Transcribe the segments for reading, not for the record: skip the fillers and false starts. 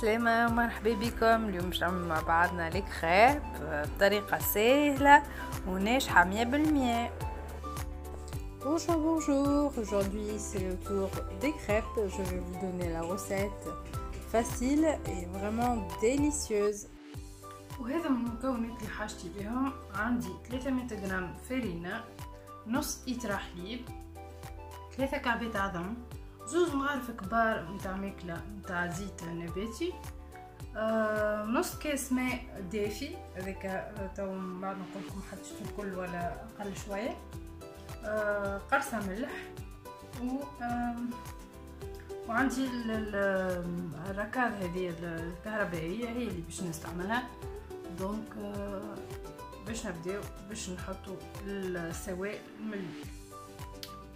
عالسلامة ومرحبا بكم. اليوم باش نعمل مع بعضنا لي كريب بطريقة سهلة وناجحة 100%. Bonjour, aujourd'hui c'est le tour des crêpes. Je vais vous donner la recette facile et vraiment délicieuse. وهذا من المكونات اللي حاجتي بهم. عندي 300 غرام فرينة، نص إيترا حليب، 3 كعبات عظم، زوز مغارف كبار نتاع ماكلة نتاع زيت نباتي، نص كاس ماء دافي، هذاك تو من بعد نقول لكم حطيت الكل ولا اقل شويه، قرصه ملح، وعندي الركاز هذه الكهربائيه هي اللي باش نستعملها. دونك باش نبداو باش نحطوا السوائل الملح.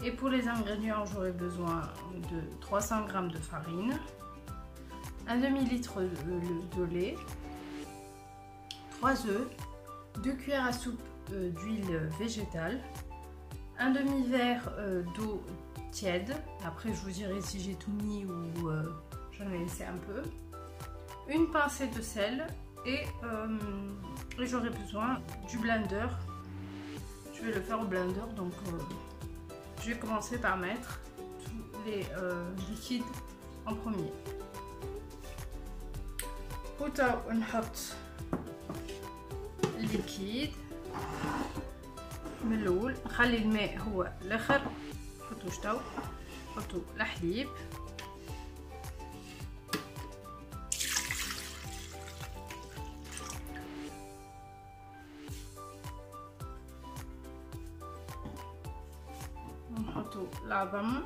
Et pour les ingrédients, j'aurai besoin de 300 g de farine, un demi-litre de lait, 3 œufs, 2 cuillères à soupe d'huile végétale, un demi-verre d'eau tiède. Après, je vous dirai si j'ai tout mis ou j'en ai laissé un peu. Une pincée de sel et j'aurai besoin du blender. Je vais le faire au blender, donc je vais commencer par mettre tous les liquides en premier. On نحط liquide من الأول، نخلي الماء هو الآخر، نحطو شتو، نحطو الحليب، نحطو العظم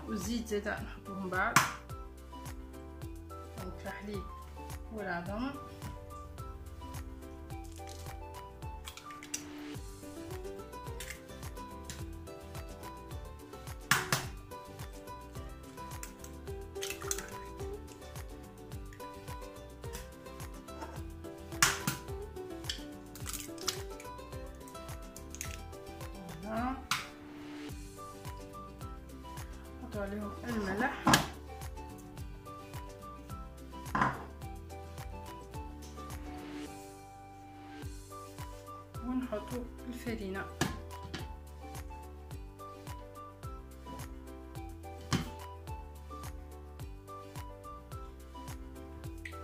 والزيت زيت نحطوهم بعد. دونك الحليب والعظم، نحطو عليهم الملح ونحطو الفرينة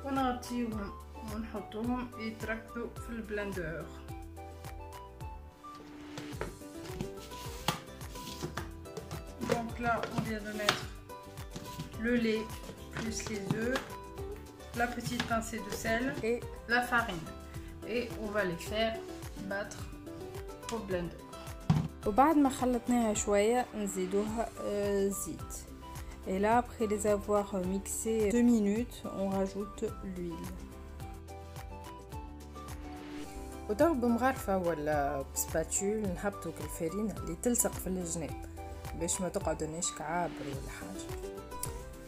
ونغطيوهم ونحطوهم يتركزوا في البلندر. Donc là on vient de mettre le lait plus les œufs, la petite pincée de sel et la farine, et on va les faire battre au blender. وبعد ما خلطناها شوية نزيدوها زيت. Et là après les avoir mixés 2 minutes on rajoute l'huile. ودور بمغرفة ولا بسباتول نهبطو الفرينة اللي تلصق في الجناب باش ما تقعدونيش كعابر ولا حاجة.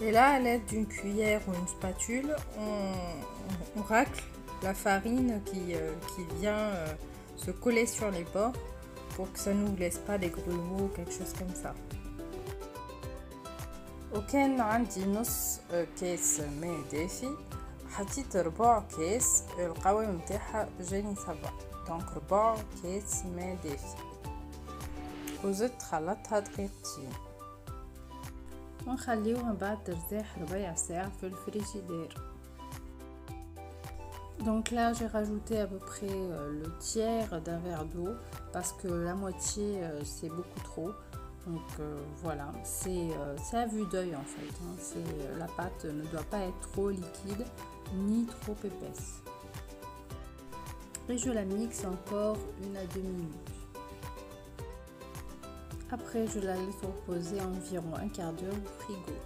Et là à l'aide d'une cuillère ou une spatule on racle la farine qui vient se coller sur les bords pour que ça ne nous laisse pas des grumeaux ou quelque chose comme ça. وكان عندي نص كاس ماء دافي، حطيت ربع كاس، القوام متاعها جاني صبا، دونك ربع كاس ماء دافي، وزدت خلطتها دقيقتين ونخليوها بعد ترتاح ربع ساعة في الفريجيدير. Donc là j'ai rajouté à peu près le tiers d'un verre d'eau parce que la moitié c'est beaucoup trop. Donc voilà, c'est à vue d'œil en fait, hein. La pâte ne doit pas être trop liquide ni trop épaisse. Et je la mixe encore 1 à 2 minutes. Après je la laisse reposer environ un quart d'heure au frigo.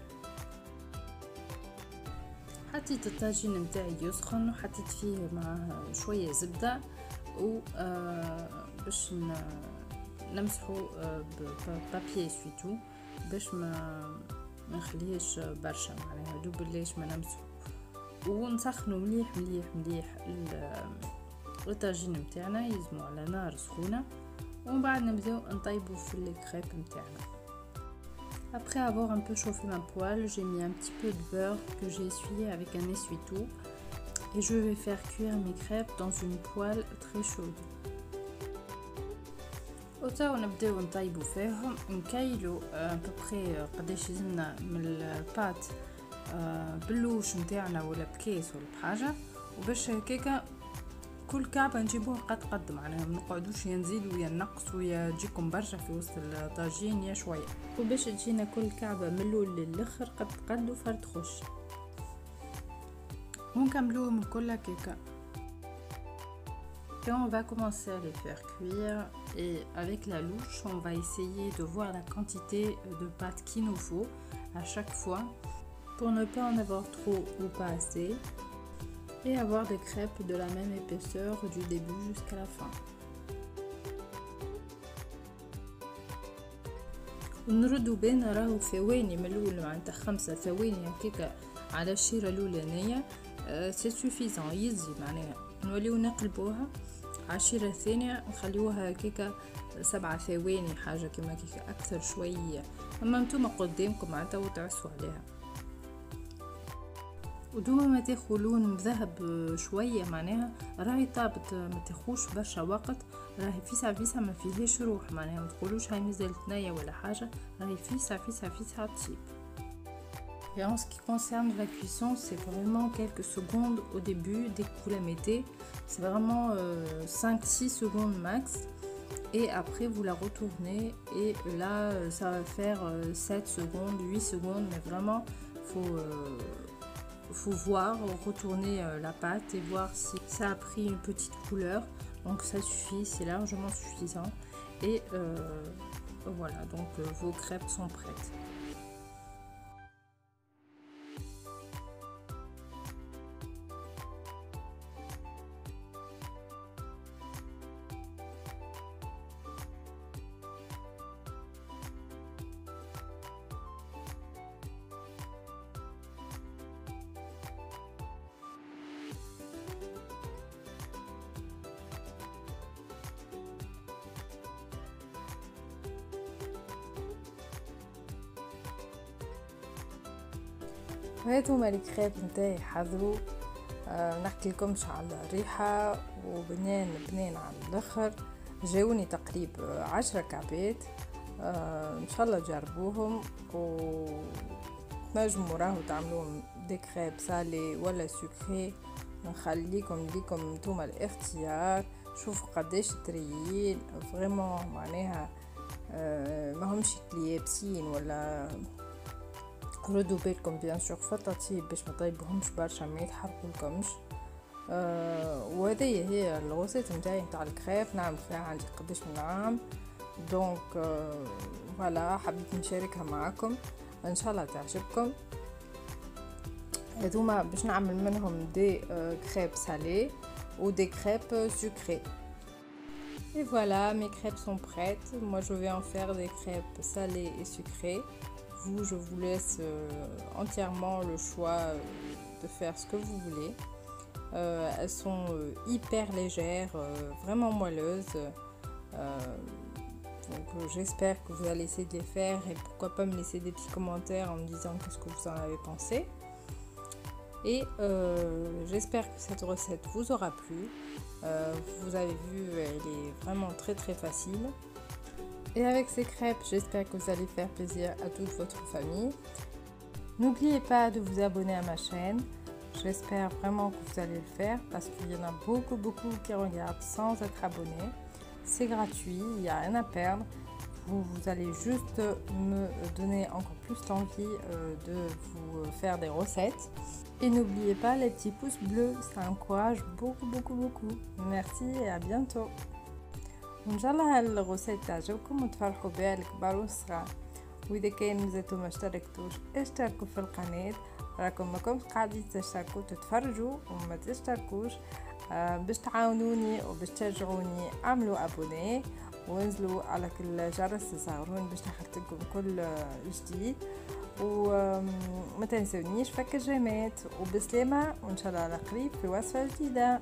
حطيت الطاجين نتاعي يسخن وحطيت فيه معاه شويه زبده و باش نمسحو ببابي اسويتو باش ما نخليهش برشا، معناها دوب ليش ما نمسحو، ونسخنو مليح مليح مليح الطاجين نتاعنا، يلزمو على نار سخونه، ومن بعد نبداو نطيبو في الكريب نتاعنا. Après avoir un peu chauffé ma poêle, j'ai mis un petit peu de beurre que j'ai essuyé avec un essuie-tout et je vais faire cuire mes crêpes dans une poêle très chaude. وتاو نبداو نطيبو فيهم، نكايلو ابوبري قداش يلزمنا من البات باللوش نتاعنا ولا بكيس ولا بحاجه، وباش هكاكا كل كعبه نجيبوها قد معناها ما نقعدوش يا نزيدو يا نقصوا يا تجيكم برشا في وسط الطاجين يا شويه، وباش تجينا كل كعبه من الاول للاخر قد وفرد خش ونكملوهم الكل هكاكا. Et on va commencer à les faire cuire, et avec la louche on va essayer de voir la quantité de pâte qu'il nous faut à chaque fois pour ne pas en avoir trop ou pas assez et avoir des crêpes de la même épaisseur du début jusqu'à la fin. ونردو بين راهو ثواني من الاول معناتها 5 ثواني هكاكا على الشيره الاولانيه سي سوفيزون يزي، معناها نوليو نقلبوها على الشيره الثانيه نخليوها هكاكا 7 ثواني حاجه كيما هكاكا اكثر شويه، اما نتوما قدامكم معناتها وتعسوا عليها. ودوما ما تاخذ لون مذهب شويه معناها راهي طابت، ما تاخوش برشا وقت، راهي فيسع ما فيهاش روح، معناها ما تقولوش هاي مازالت نيه ولا حاجه، راهي فيسع تطيب. Et en ce qui concerne la cuisson, c'est vraiment quelques secondes au début dès que vous la mettez, c'est vraiment 5-6 secondes max, et après vous la retournez et là ça va faire 7 secondes, 8 secondes, mais vraiment faut voir, retourner la pâte et voir si ça a pris une petite couleur, donc ça suffit, c'est largement suffisant, et voilà, donc vos crêpes sont prêtes. وهاتو الكريب نتاعي حضروا، نحكي لكمش على الريحه وبنان على الاخر، جاوني تقريب 10 كعبات، ان شاء الله تجربوهم وتنجموا راهو تعملوهم دي كريب سالي ولا سكري، نخليكم ليكم نتوما الاختيار، شوفوا قداش طريين فريمون، معناها ما همش يابسين ولا ردوا بالكم بيان سور في التطيب باش ما طيبهمش برشا ما يتحرقولكمش. وهذه هي الغوصات نتاعي نتاع الكريب، نعمل فيها عندي قداش من عام، دونك فوالا حبيت نشاركها معكم، ان شاء الله تعجبكم. هذوما باش نعمل منهم دي كريب سالي ou des crêpes sucrées. Et voilà, mes crêpes sont prêtes. Moi je vais en faire des crêpes salées et sucrées. Vous, je vous laisse entièrement le choix de faire ce que vous voulez. Elles sont hyper légères, vraiment moelleuses. Donc j'espère que vous allez essayer de les faire, et pourquoi pas me laisser des petits commentaires en me disant qu'est-ce que vous en avez pensé. Et j'espère que cette recette vous aura plu. Vous avez vu, elle est vraiment très facile. Et avec ces crêpes, j'espère que vous allez faire plaisir à toute votre famille. N'oubliez pas de vous abonner à ma chaîne. J'espère vraiment que vous allez le faire parce qu'il y en a beaucoup qui regardent sans être abonnés. C'est gratuit, il n'y a rien à perdre. Vous allez juste me donner encore plus l'envie de vous faire des recettes. Et n'oubliez pas les petits pouces bleus, ça encourage beaucoup. Merci et à bientôt. وان شاء الله هالغوصات تعجبكم وتفرحوا بها الكبار والصغار. واذا كان مازلتوا ما اشتركتوش اشتركوا في القناه، راكم ماكمش قاعدين تشتركوا تتفرجوا وما تشتركوش، باش تعاونوني وباش تشجعوني. اعملوا ابوني وانزلوا على كل جرس الصغرون باش تحطلكم كل جديد، وما تنسونيش فك الجيمات. وبسلامه وان شاء الله على قريب في وصفه جديده.